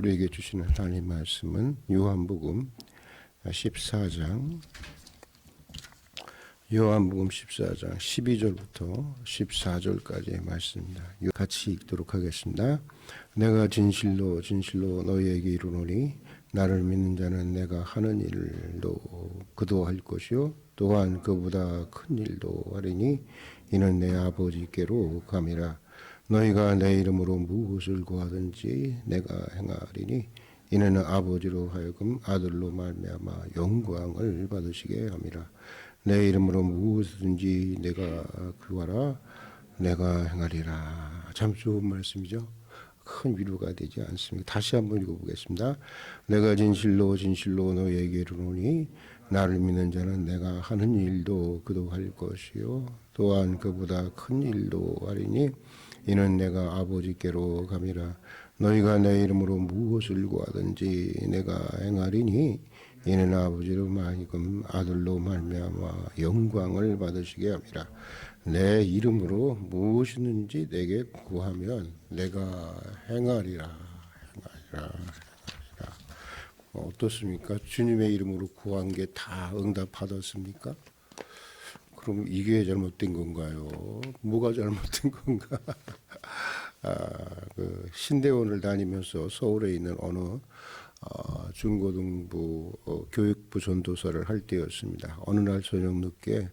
우리에게 주시는 하나님 말씀은 요한복음 14장 12절부터 14절까지의 말씀입니다. 같이 읽도록 하겠습니다. 내가 진실로 진실로 너희에게 이르노니 나를 믿는 자는 내가 하는 일도 그도 할 것이요 또한 그보다 큰 일도 하리니 이는 내 아버지께로 감이라. 너희가 내 이름으로 무엇을 구하든지 내가 행하리니 이는 아버지로 하여금 아들로 말미암아 영광을 받으시게 함이라. 내 이름으로 무엇이든지 내가 구하라 내가 행하리라. 참 좋은 말씀이죠. 큰 위로가 되지 않습니까? 다시 한번 읽어보겠습니다. 내가 진실로 진실로 너희에게 이르노니 나를 믿는 자는 내가 하는 일도 그도 할 것이요 또한 그보다 큰 일도 하리니 이는 내가 아버지께로 감이라. 너희가 내 이름으로 무엇을 구하든지 내가 행하리니 이는 아버지로 하여금 아들로 말미암아 영광을 받으시게 함이라. 내 이름으로 무엇이든지 내게 구하면 내가 행하리라. 어떻습니까? 주님의 이름으로 구한 게 다 응답받았습니까? 그럼 이게 잘못된 건가요? 뭐가 잘못된 건가? 그 신대원을 다니면서 서울에 있는 어느 중고등부 교육부 전도사를 할 때였습니다. 어느 날 저녁 늦게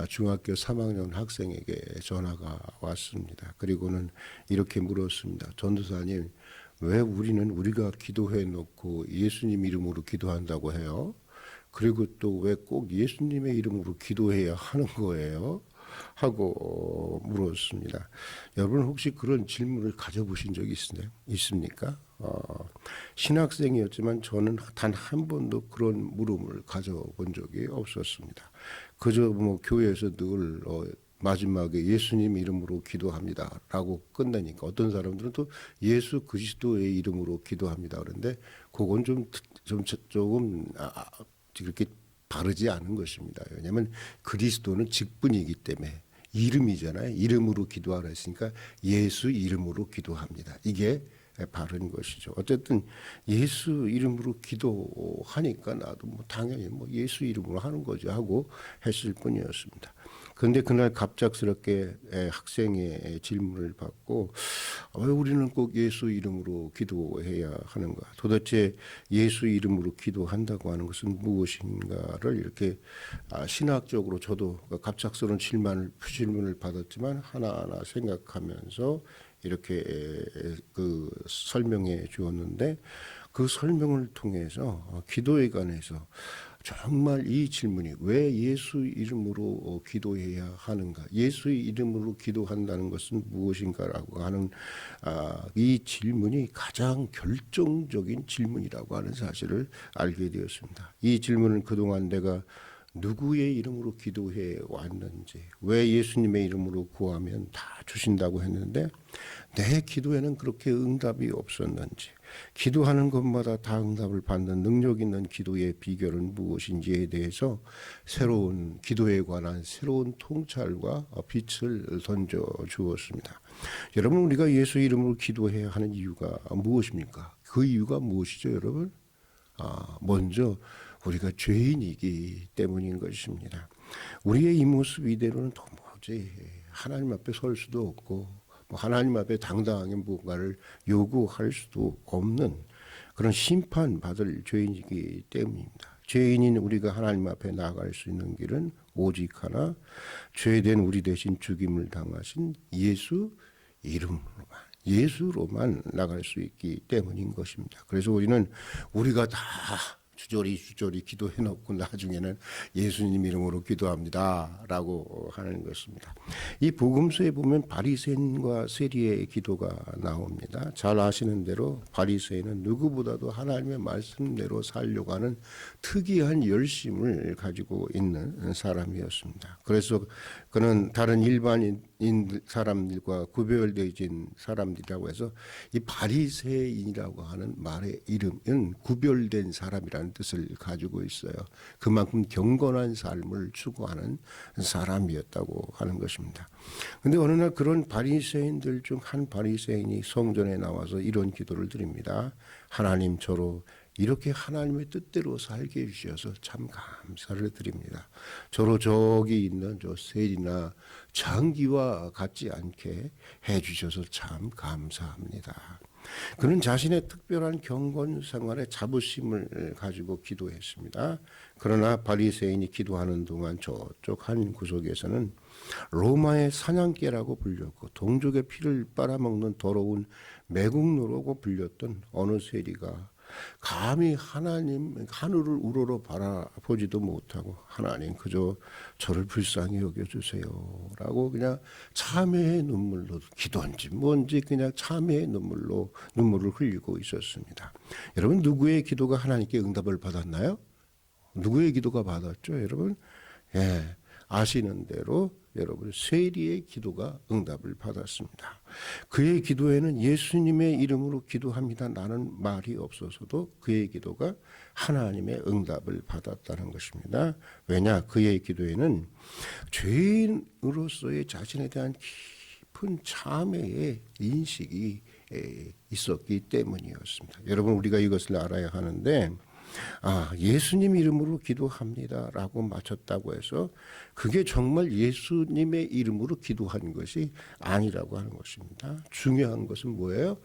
중학교 3학년 학생에게 전화가 왔습니다. 그리고는 이렇게 물었습니다. 전도사님, 왜 우리는 우리가 기도해 놓고 예수님 이름으로 기도한다고 해요? 그리고 또 왜 꼭 예수님의 이름으로 기도해야 하는 거예요? 하고 물었습니다. 여러분 혹시 그런 질문을 가져보신 적이 있습니까? 신학생이었지만 저는 단 한 번도 그런 물음을 가져본 적이 없었습니다. 그저 뭐 교회에서 늘 마지막에 예수님 이름으로 기도합니다 라고 끝내니까 어떤 사람들은 또 예수 그리스도의 이름으로 기도합니다. 그런데 그건 조금 그렇게 바르지 않은 것입니다. 왜냐하면 그리스도는 직분이기 때문에 이름이잖아요. 이름으로 기도하라 했으니까 예수 이름으로 기도합니다. 이게 바른 것이죠. 어쨌든 예수 이름으로 기도하니까 나도 뭐 당연히 뭐 예수 이름으로 하는 거죠 하고 했을 뿐이었습니다. 그런데 그날 갑작스럽게 학생의 질문을 받고 왜 우리는 꼭 예수 이름으로 기도해야 하는가? 도대체 예수 이름으로 기도한다고 하는 것은 무엇인가를 이렇게 신학적으로 저도 갑작스러운 질문을 받았지만 하나하나 생각하면서 이렇게 그 설명해 주었는데 그 설명을 통해서 기도에 관해서 정말 이 질문이 왜 예수 이름으로 기도해야 하는가, 예수의 이름으로 기도한다는 것은 무엇인가라고 하는 이 질문이 가장 결정적인 질문이라고 하는 사실을 알게 되었습니다. 이 질문은 그동안 내가 누구의 이름으로 기도해 왔는지, 왜 예수님의 이름으로 구하면 다 주신다고 했는데 내 기도에는 그렇게 응답이 없었는지, 기도하는 것마다 다 응답을 받는 능력 있는 기도의 비결은 무엇인지에 대해서 새로운 기도에 관한 새로운 통찰과 빛을 던져 주었습니다. 여러분, 우리가 예수 이름으로 기도해야 하는 이유가 무엇입니까? 그 이유가 무엇이죠, 여러분? 먼저 우리가 죄인이기 때문인 것입니다. 우리의 이 모습 이대로는 도무지 하나님 앞에 설 수도 없고 하나님 앞에 당당하게 뭔가를 요구할 수도 없는 그런 심판받을 죄인이기 때문입니다. 죄인인 우리가 하나님 앞에 나아갈 수 있는 길은 오직 하나, 죄된 우리 대신 죽임을 당하신 예수 예수로만 나갈 수 있기 때문인 것입니다. 그래서 우리는 우리가 다 주저리 기도해놓고 나중에는 예수님 이름으로 기도합니다 라고 하는 것입니다. 이 복음서에 보면 바리새인과 세리의 기도가 나옵니다. 잘 아시는 대로 바리새인은 누구보다도 하나님의 말씀대로 살려고 하는 특이한 열심을 가지고 있는 사람이었습니다. 그래서 그는 다른 일반인 사람들과 구별되어진 사람들이라고 해서 이 바리새인이라고 하는 말의 이름은 구별된 사람이라는 뜻을 가지고 있어요. 그만큼 경건한 삶을 추구하는 사람이었다고 하는 것입니다. 그런데 어느 날 그런 바리새인들 중 한 바리새인이 성전에 나와서 이런 기도를 드립니다. 하나님, 저로 이렇게 하나님의 뜻대로 살게 해주셔서 참 감사를 드립니다. 저로 저기 있는 저 셀이나 장기와 같지 않게 해주셔서 참 감사합니다. 그는 자신의 특별한 경건 생활에 자부심을 가지고 기도했습니다. 그러나 바리새인이 기도하는 동안 저쪽 한 구석에서는 로마의 사냥개라고 불렸고 동족의 피를 빨아먹는 더러운 매국노라고 불렸던 어느 세리가 감히 하나님 하늘을 우러러 바라보지도 못하고 하나님 그저 저를 불쌍히 여겨주세요 라고 그냥 참회의 눈물로 기도한지 뭔지 그냥 참회의 눈물로 눈물을 흘리고 있었습니다. 여러분, 누구의 기도가 하나님께 응답을 받았나요? 누구의 기도가 받았죠, 여러분? 예, 아시는 대로 여러분 세리의 기도가 응답을 받았습니다. 그의 기도에는 예수님의 이름으로 기도합니다 라는 말이 없어서도 그의 기도가 하나님의 응답을 받았다는 것입니다. 왜냐? 그의 기도에는 죄인으로서의 자신에 대한 깊은 참회의 인식이 있었기 때문이었습니다. 여러분, 우리가 이것을 알아야 하는데 예수님 이름으로 기도합니다라고 마쳤다고 해서 그게 정말 예수님의 이름으로 기도한 것이 아니라고 하는 것입니다. 중요한 것은 뭐예요?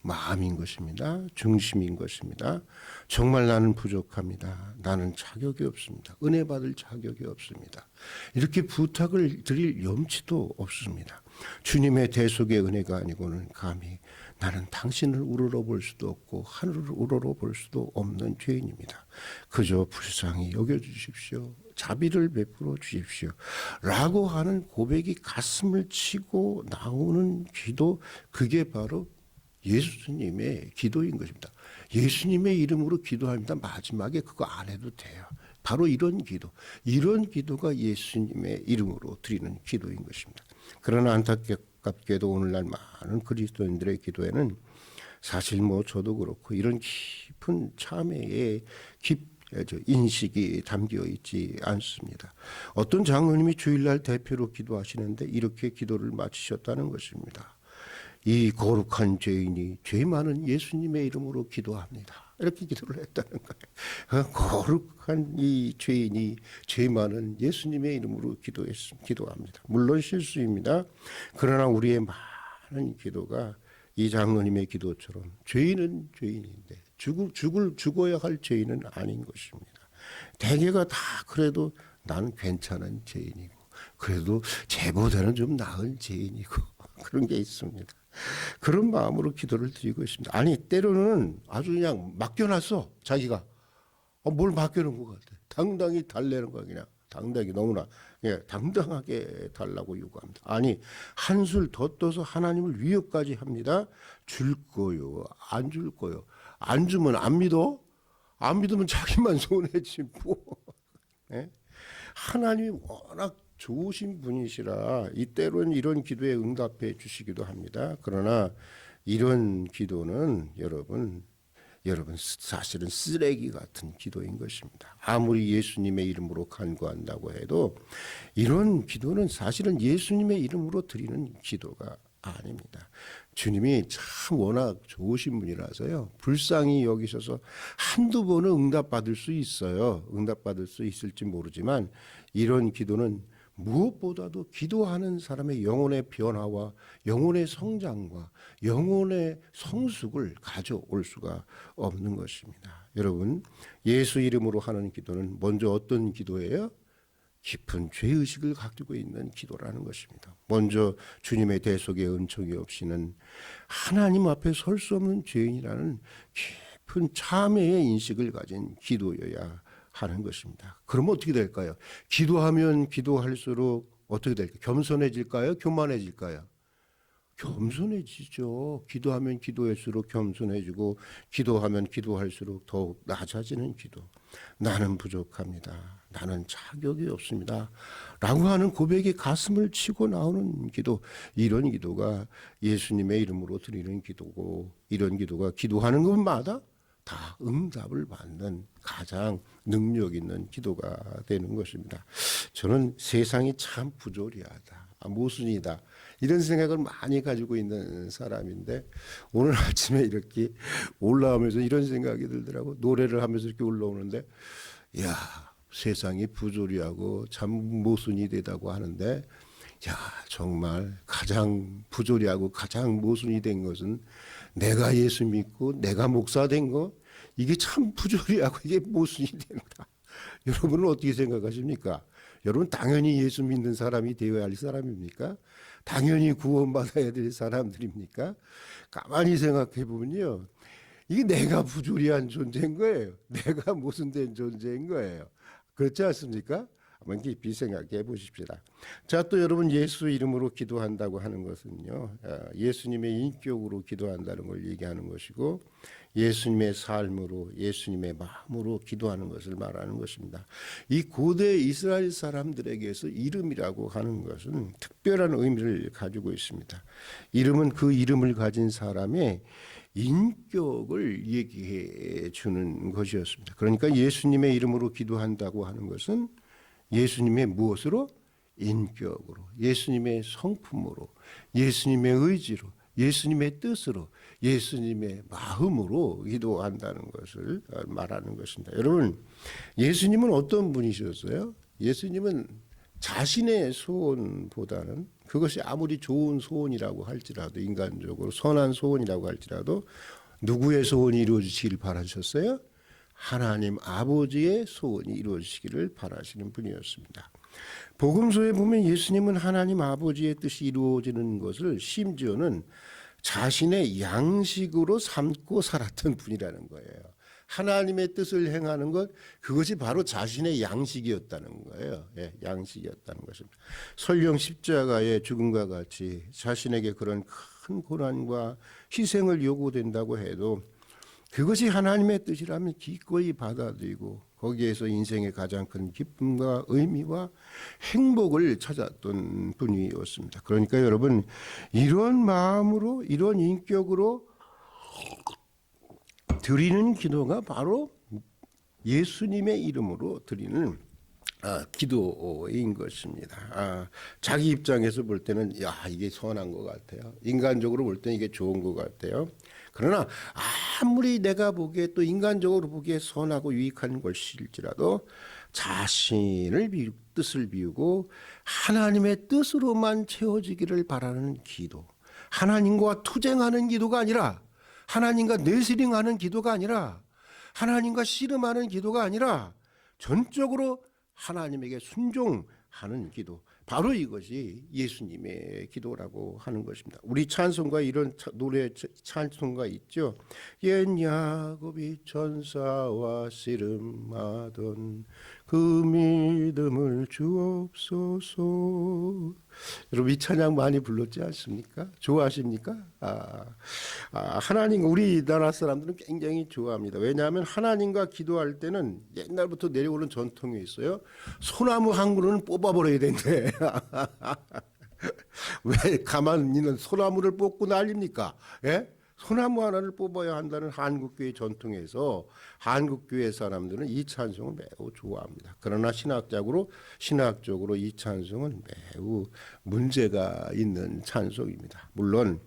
마음인 것입니다. 중심인 것입니다. 정말 나는 부족합니다. 나는 자격이 없습니다. 은혜 받을 자격이 없습니다. 이렇게 부탁을 드릴 염치도 없습니다. 주님의 대속의 은혜가 아니고는 감히 나는 당신을 우러러 볼 수도 없고 하늘을 우러러 볼 수도 없는 죄인입니다. 그저 불쌍히 여겨주십시오. 자비를 베풀어 주십시오. 라고 하는 고백이 가슴을 치고 나오는 기도, 그게 바로 예수님의 기도인 것입니다. 예수님의 이름으로 기도합니다. 마지막에 그거 안 해도 돼요. 바로 이런 기도가 예수님의 이름으로 드리는 기도인 것입니다. 그러나 안타깝게도 오늘날 많은 그리스도인들의 기도에는 사실 저도 그렇고 이런 깊은 참회의 인식이 담겨 있지 않습니다. 어떤 장로님이 주일날 대표로 기도하시는데 이렇게 기도를 마치셨다는 것입니다. 이 거룩한 죄인이 죄 많은 예수님의 이름으로 기도합니다. 이렇게 기도를 했다는 거예요. 거룩한 이 죄인이 죄 많은 예수님의 이름으로 기도합니다. 물론 실수입니다. 그러나 우리의 많은 기도가 이 장로님의 기도처럼 죄인은 죄인인데 죽어야 할 죄인은 아닌 것입니다. 대개가 다 그래도 나는 괜찮은 죄인이고 그래도 쟤보다는 좀 나은 죄인이고 그런 게 있습니다. 그런 마음으로 기도를 드리고 있습니다. 아니, 때로는 아주 그냥 맡겨놨어. 자기가 뭘 맡겨놓은 것 같아. 당당히 달래는 거야. 그냥 당당히 너무나 당당하게 달라고 요구합니다. 아니, 한술 더 떠서 하나님을 위협까지 합니다. 줄 거요, 안 줄 거요. 안 주면 안 믿어? 안 믿으면 자기만 손해지 뭐. 하나님이 워낙 좋으신 분이시라 이때로는 이런 기도에 응답해 주시기도 합니다. 그러나 이런 기도는 여러분 사실은 쓰레기 같은 기도인 것입니다. 아무리 예수님의 이름으로 간구한다고 해도 이런 기도는 사실은 예수님의 이름으로 드리는 기도가 아닙니다. 주님이 참 워낙 좋으신 분이라서요. 불쌍히 여기셔서 한두 번은 응답받을 수 있어요. 응답받을 수 있을지 모르지만 이런 기도는 무엇보다도 기도하는 사람의 영혼의 변화와 영혼의 성장과 영혼의 성숙을 가져올 수가 없는 것입니다. 여러분, 예수 이름으로 하는 기도는 먼저 어떤 기도예요? 깊은 죄의식을 가지고 있는 기도라는 것입니다. 먼저 주님의 대속의 은총이 없이는 하나님 앞에 설 수 없는 죄인이라는 깊은 참회의 인식을 가진 기도여야 하는 것입니다. 그럼 어떻게 될까요? 기도하면 기도할수록 어떻게 될까요? 겸손해질까요? 교만해질까요? 겸손해지죠. 기도하면 기도할수록 겸손해지고 기도하면 기도할수록 더욱 낮아지는 기도. 나는 부족합니다. 나는 자격이 없습니다. 라고 하는 고백이 가슴을 치고 나오는 기도. 이런 기도가 예수님의 이름으로 드리는 기도고, 이런 기도가 기도하는 것마다 다 응답을 받는 가장 능력 있는 기도가 되는 것입니다. 저는 세상이 참 부조리하다, 모순이다, 이런 생각을 많이 가지고 있는 사람인데, 오늘 아침에 이렇게 올라오면서 이런 생각이 들더라고. 노래를 하면서 이렇게 올라오는데, 야, 세상이 부조리하고 참 모순이 되다고 하는데, 야, 정말 가장 부조리하고 가장 모순이 된 것은 내가 예수 믿고 내가 목사 된 거, 이게 참 부조리하고 이게 모순이 된다. 여러분은 어떻게 생각하십니까? 여러분 당연히 예수 믿는 사람이 되어야 할 사람입니까? 당연히 구원받아야 될 사람들입니까? 가만히 생각해 보면요, 이게 내가 부조리한 존재인 거예요. 내가 모순된 존재인 거예요. 그렇지 않습니까? 한번 깊이 생각해 보십시다. 자, 또 여러분, 예수 이름으로 기도한다고 하는 것은요, 예수님의 인격으로 기도한다는 걸 얘기하는 것이고, 예수님의 삶으로, 예수님의 마음으로 기도하는 것을 말하는 것입니다. 이 고대 이스라엘 사람들에게서 이름이라고 하는 것은 특별한 의미를 가지고 있습니다. 이름은 그 이름을 가진 사람의 인격을 얘기해 주는 것이었습니다. 그러니까 예수님의 이름으로 기도한다고 하는 것은 예수님의 무엇으로? 인격으로, 예수님의 성품으로, 예수님의 의지로, 예수님의 뜻으로, 예수님의 마음으로 기도한다는 것을 말하는 것입니다. 여러분, 예수님은 어떤 분이셨어요? 예수님은 자신의 소원보다는, 그것이 아무리 좋은 소원이라고 할지라도, 인간적으로 선한 소원이라고 할지라도, 누구의 소원이 이루어지기를 바라셨어요? 하나님 아버지의 소원이 이루어지기를 바라시는 분이었습니다. 복음서에 보면 예수님은 하나님 아버지의 뜻이 이루어지는 것을 심지어는 자신의 양식으로 삼고 살았던 분이라는 거예요. 하나님의 뜻을 행하는 것, 그것이 바로 자신의 양식이었다는 거예요. 예, 양식이었다는 것입니다. 설령 십자가의 죽음과 같이 자신에게 그런 큰 고난과 희생을 요구된다고 해도 그것이 하나님의 뜻이라면 기꺼이 받아들이고 거기에서 인생의 가장 큰 기쁨과 의미와 행복을 찾았던 분이었습니다. 그러니까 여러분, 이런 마음으로, 이런 인격으로 드리는 기도가 바로 예수님의 이름으로 드리는 기도인 것입니다. 자기 입장에서 볼 때는 이게 선한 것 같아요. 인간적으로 볼 때는 이게 좋은 것 같아요. 그러나 아무리 내가 보기에, 또 인간적으로 보기에 선하고 유익한 것일지라도 자신을 뜻을 비우고 하나님의 뜻으로만 채워지기를 바라는 기도, 하나님과 투쟁하는 기도가 아니라, 하나님과 네스링하는 기도가 아니라, 하나님과 씨름하는 기도가 아니라 전적으로 하나님에게 순종하는 기도, 바로 이것이 예수님의 기도라고 하는 것입니다. 우리 찬송가, 이런 노래 찬송가 있죠. 옛 야곱이 천사와 씨름하던 그 믿음을 주옵소서. 여러분, 이 찬양 많이 불렀지 않습니까? 좋아하십니까? 하나님, 우리나라 사람들은 굉장히 좋아합니다. 왜냐하면 하나님과 기도할 때는 옛날부터 내려오는 전통이 있어요. 소나무 한 그루는 뽑아버려야 된대. 왜 가만히 있는 소나무를 뽑고 난립니까? 예? 소나무 하나를 뽑아야 한다는 한국교회 전통에서 한국교회 사람들은 이 찬송을 매우 좋아합니다. 그러나 신학적으로 이 찬송은 매우 문제가 있는 찬송입니다. 물론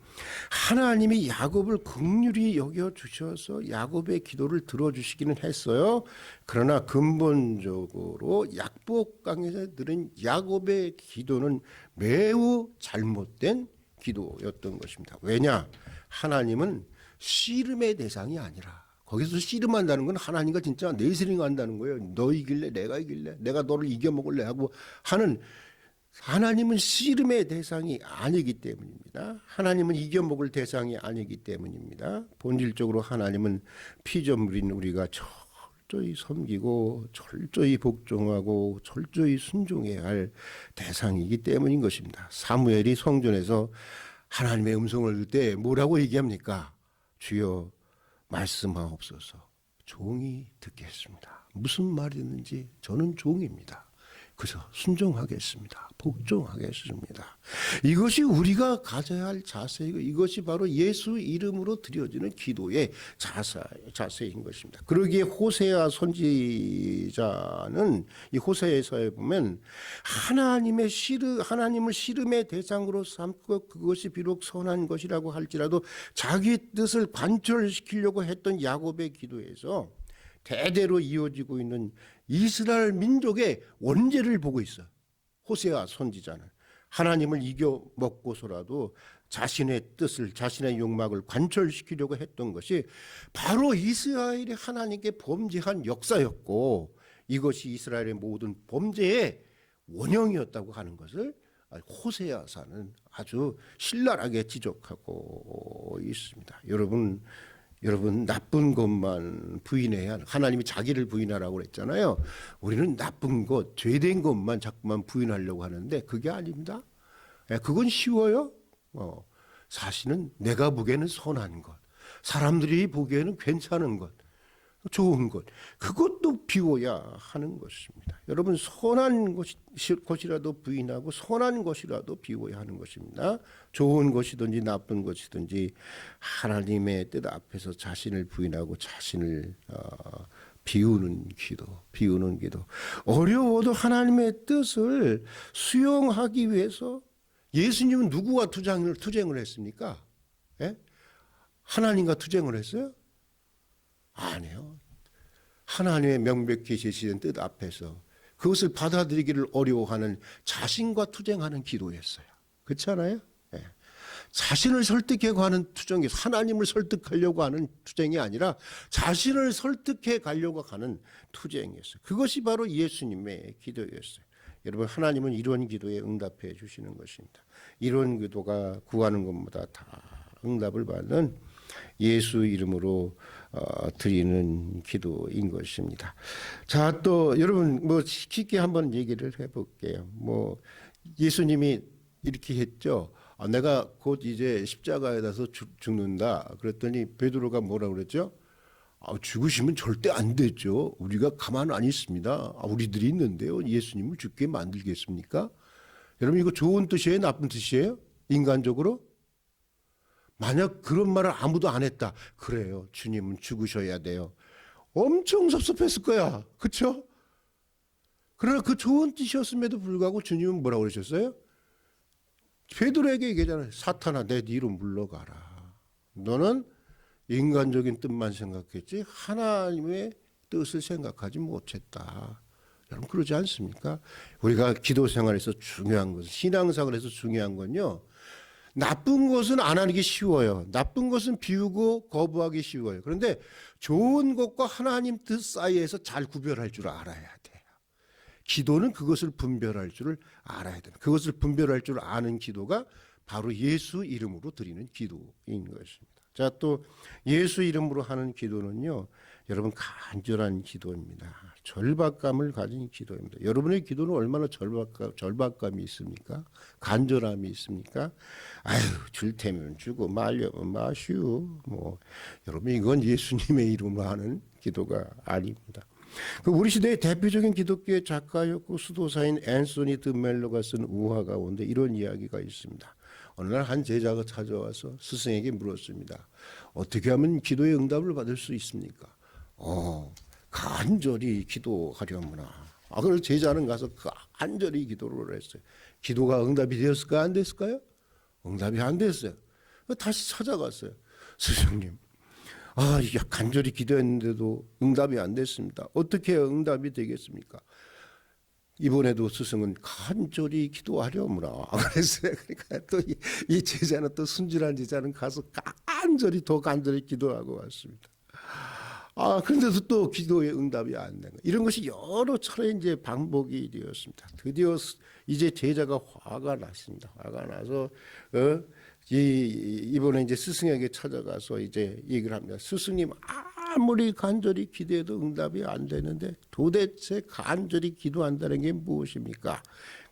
하나님이 야곱을 긍휼히 여겨주셔서 야곱의 기도를 들어주시기는 했어요. 그러나 근본적으로 약복강에서 들은 야곱의 기도는 매우 잘못된 기도였던 것입니다. 왜냐? 하나님은 씨름의 대상이 아니라, 거기서 씨름한다는 건 하나님과 진짜 네스링 한다는 거예요. 너 이길래 내가 이길래, 내가 너를 이겨먹을래 하고 하는, 하나님은 씨름의 대상이 아니기 때문입니다. 하나님은 이겨먹을 대상이 아니기 때문입니다. 본질적으로 하나님은 피조물인 우리가 철저히 섬기고 철저히 복종하고 철저히 순종해야 할 대상이기 때문인 것입니다. 사무엘이 성전에서 하나님의 음성을 들을 때 뭐라고 얘기합니까? 주여 말씀하옵소서. 종이 듣겠습니다. 무슨 말이든지 저는 종입니다. 그래서 순종하겠습니다. 복종하겠습니다. 이것이 우리가 가져야 할 자세이고 이것이 바로 예수 이름으로 드려지는 기도의 자세인 것입니다. 그러기에 호세아 선지자는 이 호세아서에 보면 하나님을 씨름의 대상으로 삼고 그것이 비록 선한 것이라고 할지라도 자기 뜻을 관철시키려고 했던 야곱의 기도에서 대대로 이어지고 있는 이스라엘 민족의 원죄를 보고 있어요. 호세아 선지자는 하나님을 이겨 먹고서라도 자신의 뜻을 자신의 욕망을 관철시키려고 했던 것이 바로 이스라엘이 하나님께 범죄한 역사였고 이것이 이스라엘의 모든 범죄의 원형이었다고 하는 것을 호세아서는 아주 신랄하게 지적하고 있습니다. 여러분 나쁜 것만 부인해야 하는, 하나님이 자기를 부인하라고 그랬잖아요. 우리는 나쁜 것, 죄된 것만 자꾸만 부인하려고 하는데 그게 아닙니다. 그건 쉬워요. 사실은 내가 보기에는 선한 것, 사람들이 보기에는 괜찮은 것, 좋은 것, 그것도 비워야 하는 것입니다. 여러분 선한 것이라도 부인하고 선한 것이라도 비워야 하는 것입니다. 좋은 것이든지 나쁜 것이든지 하나님의 뜻 앞에서 자신을 부인하고 자신을 비우는 기도. 어려워도 하나님의 뜻을 수용하기 위해서 예수님은 누구와 투쟁을 했습니까? 예? 하나님과 투쟁을 했어요? 아니요. 하나님의 명백히 제시된 뜻 앞에서 그것을 받아들이기를 어려워하는 자신과 투쟁하는 기도였어요. 그렇지 않아요? 네. 자신을 설득해 가는 투쟁이 하나님을 설득하려고 하는 투쟁이 아니라 자신을 설득해 가려고 하는 투쟁이었어요. 그것이 바로 예수님의 기도였어요. 여러분 하나님은 이런 기도에 응답해 주시는 것입니다. 이런 기도가 구하는 것보다 다 응답을 받는 예수 이름으로 드리는 기도인 것입니다. 자, 또 여러분 쉽게 한번 얘기를 해볼게요. 예수님이 이렇게 했죠. 내가 곧 이제 십자가에 달아서 죽는다. 그랬더니 베드로가 뭐라 그랬죠? 죽으시면 절대 안 되죠. 우리가 가만 안 있습니다. 우리들이 있는데요. 예수님을 죽게 만들겠습니까? 여러분 이거 좋은 뜻이에요? 나쁜 뜻이에요? 인간적으로? 만약 그런 말을 아무도 안 했다. 그래요. 주님은 죽으셔야 돼요. 엄청 섭섭했을 거야. 그렇죠? 그러나 그 좋은 뜻이었음에도 불구하고 주님은 뭐라고 그러셨어요? 베드로에게 얘기하잖아요. 사탄아 내 뒤로 물러가라. 너는 인간적인 뜻만 생각했지 하나님의 뜻을 생각하지 못했다. 여러분 그러지 않습니까? 우리가 기도 생활에서 중요한 것은 신앙생활에서 중요한 건요. 나쁜 것은 안 하는 게 쉬워요. 나쁜 것은 비우고 거부하기 쉬워요. 그런데 좋은 것과 하나님 뜻 사이에서 잘 구별할 줄 알아야 돼요. 기도는 그것을 분별할 줄을 알아야 돼요. 그것을 분별할 줄 아는 기도가 바로 예수 이름으로 드리는 기도인 것입니다. 자, 또 예수 이름으로 하는 기도는요. 여러분 간절한 기도입니다. 절박감을 가진 기도입니다. 여러분의 기도는 얼마나 절박감이 있습니까? 간절함이 있습니까? 줄 테면 주고 말려면 마시오. 여러분 이건 예수님의 이름으로 하는 기도가 아닙니다. 우리 시대의 대표적인 기독교의 작가였고 수도사인 앤소니 드 멜로가 쓴 우화 가운데 이런 이야기가 있습니다. 어느 날 한 제자가 찾아와서 스승에게 물었습니다. 어떻게 하면 기도의 응답을 받을 수 있습니까? 간절히 기도하려무나. 그래서 제자는 가서 간절히 기도를 했어요. 기도가 응답이 되었을까 안 됐을까요? 응답이 안 됐어요. 다시 찾아갔어요. 스승님, 이게 간절히 기도했는데도 응답이 안 됐습니다. 어떻게 응답이 되겠습니까? 이번에도 스승은 간절히 기도하려무나 그랬어요. 그러니까 또 이 제자는 또 순진한 제자는 가서 더 간절히 기도하고 왔습니다. 그런데도 또 기도의 응답이 안 된 거예요. 이런 것이 여러 차례 이제 반복이 되었습니다. 드디어 이제 제자가 화가 났습니다. 화가 나서 이번에 이제 스승에게 찾아가서 이제 얘기를 합니다. 스승님 아무리 간절히 기도해도 응답이 안 되는데 도대체 간절히 기도한다는 게 무엇입니까?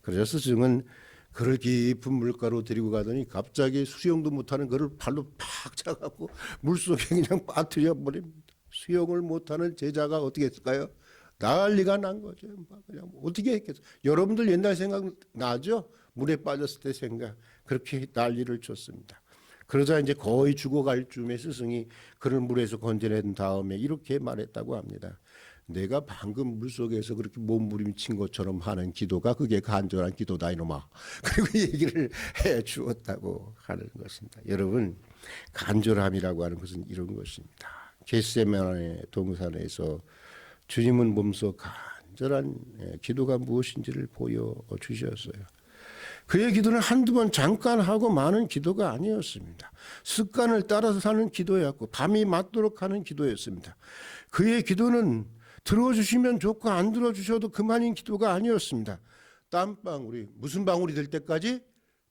그래서 스승은 그걸 깊은 물가로 데리고 가더니 갑자기 수영도 못하는 그를 발로 팍 차갖고 물속에 그냥 빠뜨려 버립니다. 수영을 못하는 제자가 어떻게 했을까요? 난리가 난 거죠. 그냥 어떻게 했겠어요? 여러분들 옛날 생각 나죠? 물에 빠졌을 때 생각. 그렇게 난리를 쳤습니다. 그러자 이제 거의 죽어갈 쯤에 스승이 그를 물에서 건져낸 다음에 이렇게 말했다고 합니다. 내가 방금 물속에서 그렇게 몸부림친 것처럼 하는 기도가 그게 간절한 기도다 이놈아. 그리고 얘기를 해 주었다고 하는 것입니다. 여러분, 간절함이라고 하는 것은 이런 것입니다. 겟세마네 동산에서 주님은 몸소 간절한 기도가 무엇인지를 보여주셨어요. 그의 기도는 한두 번 잠깐 하고 마는 기도가 아니었습니다. 습관을 따라서 사는 기도였고 밤이 맞도록 하는 기도였습니다. 그의 기도는 들어주시면 좋고 안 들어주셔도 그만인 기도가 아니었습니다. 땀방울이 무슨 방울이 될 때까지?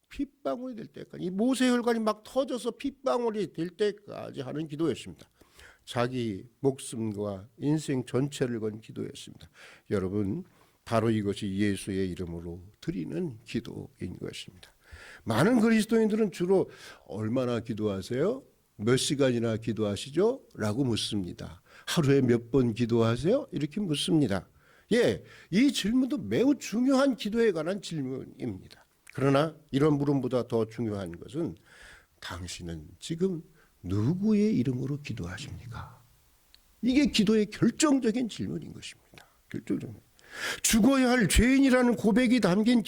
핏방울이 될 때까지. 이 모세혈관이 막 터져서 핏방울이 될 때까지 하는 기도였습니다. 자기 목숨과 인생 전체를 건 기도였습니다. 여러분, 바로 이것이 예수의 이름으로 드리는 기도인 것입니다. 많은 그리스도인들은 주로 얼마나 기도하세요? 몇 시간이나 기도하시죠? 라고 묻습니다. 하루에 몇 번 기도하세요? 이렇게 묻습니다. 예, 이 질문도 매우 중요한 기도에 관한 질문입니다. 그러나 이런 물음보다 더 중요한 것은 당신은 지금 누구의 이름으로 기도하십니까? 이게 기도의 결정적인 질문인 것입니다. 결정적인. 죽어야 할 죄인이라는 고백이 담긴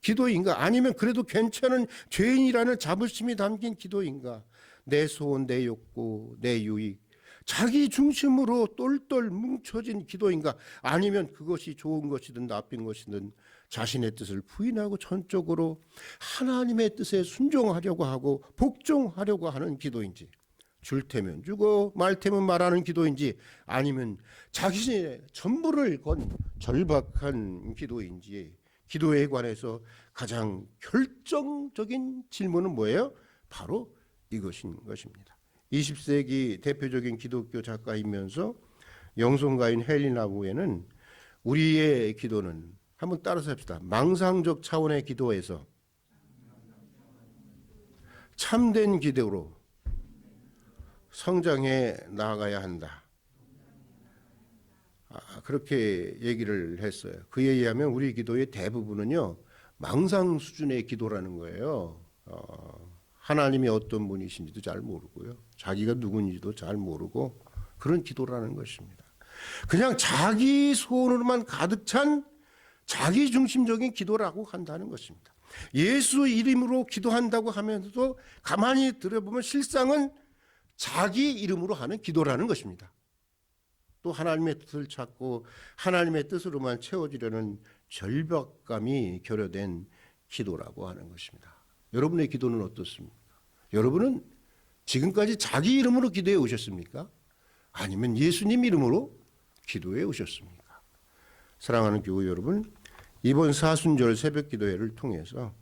기도인가? 아니면 그래도 괜찮은 죄인이라는 자부심이 담긴 기도인가? 내 소원, 내 욕구, 내 유익, 자기 중심으로 똘똘 뭉쳐진 기도인가? 아니면 그것이 좋은 것이든 나쁜 것이든 자신의 뜻을 부인하고 전적으로 하나님의 뜻에 순종하려고 하고 복종하려고 하는 기도인지, 줄 테면 주고 말 테면 말하는 기도인지, 아니면 자신의 전부를 건 절박한 기도인지, 기도에 관해서 가장 결정적인 질문은 뭐예요? 바로 이것인 것입니다. 20세기 대표적인 기독교 작가이면서 영성가인 헬리나 우에는 우리의 기도는, 한번 따라서 합시다. 망상적 차원의 기도에서 참된 기도로 성장해 나아가야 한다. 그렇게 얘기를 했어요. 그에 의하면 우리 기도의 대부분은요, 망상 수준의 기도라는 거예요. 하나님이 어떤 분이신지도 잘 모르고요, 자기가 누군지도 잘 모르고 그런 기도라는 것입니다. 그냥 자기 소원으로만 가득 찬 자기 중심적인 기도라고 한다는 것입니다. 예수 이름으로 기도한다고 하면서도 가만히 들여보면 실상은 자기 이름으로 하는 기도라는 것입니다. 또 하나님의 뜻을 찾고 하나님의 뜻으로만 채워지려는 절박감이 결여된 기도라고 하는 것입니다. 여러분의 기도는 어떻습니까? 여러분은 지금까지 자기 이름으로 기도해 오셨습니까? 아니면 예수님 이름으로 기도해 오셨습니까? 사랑하는 교우 여러분, 이번 사순절 새벽 기도회를 통해서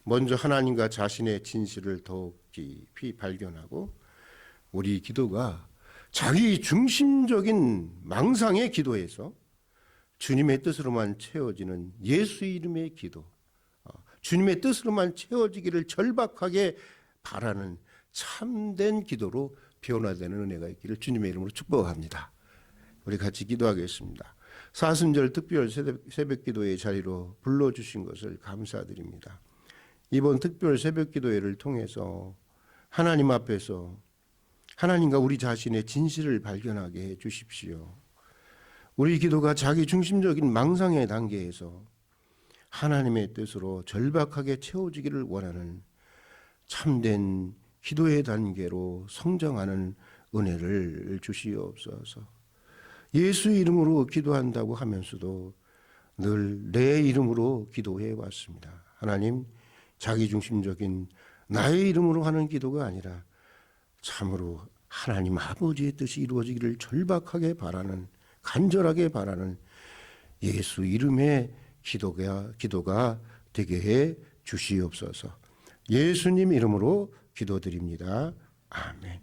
먼저 하나님과 자신의 진실을 더욱 깊이 발견하고 우리 기도가 자기 중심적인 망상의 기도에서 주님의 뜻으로만 채워지는 예수 이름의 기도, 주님의 뜻으로만 채워지기를 절박하게 바라는 참된 기도로 변화되는 은혜가 있기를 주님의 이름으로 축복합니다. 우리 같이 기도하겠습니다. 사순절 특별 새벽 기도의 자리로 불러주신 것을 감사드립니다. 이번 특별 새벽 기도회를 통해서 하나님 앞에서 하나님과 우리 자신의 진실을 발견하게 해 주십시오. 우리 기도가 자기 중심적인 망상의 단계에서 하나님의 뜻으로 절박하게 채워지기를 원하는 참된 기도의 단계로 성장하는 은혜를 주시옵소서. 예수 이름으로 기도한다고 하면서도 늘 내 이름으로 기도해 왔습니다. 하나님, 자기중심적인 나의 이름으로 하는 기도가 아니라 참으로 하나님 아버지의 뜻이 이루어지기를 절박하게 바라는, 간절하게 바라는 예수 이름의 기도가 되게 해 주시옵소서. 예수님 이름으로 기도드립니다. 아멘.